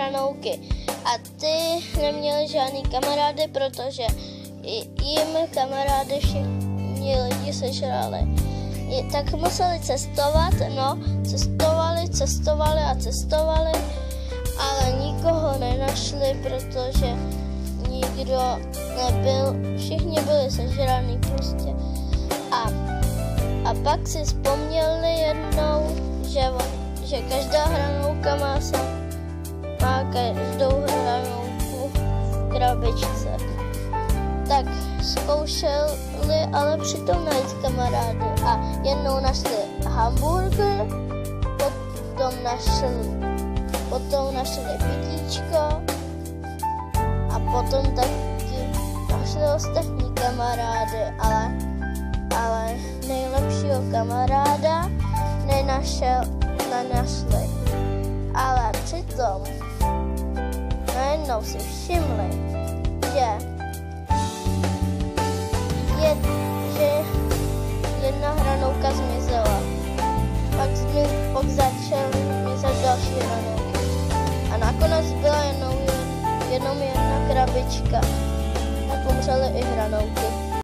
hranouky. A ty neměli žádný kamarády, protože jim kamarády všichni lidi sežrali. Tak museli cestovat, cestovali, ale nikoho nenašli, protože nikdo nebyl, všichni byli sežraný prostě. A pak si vzpomněli jednou, že každá hranouka má každou hranouku v krabičce. Tak zkoušeli, ale přitom najít kamarády. A jednou našli hamburger, potom našli pitíčko a potom taky našli ostatní kamarády, ale nejlepšího kamaráda nenašli. Ale přitom najednou si všimli, že jedna hranouka zmizela. Pak začaly zmizet další hranouky. A nakonec byla jenom jedna krabička. Tak umřely i hranouky.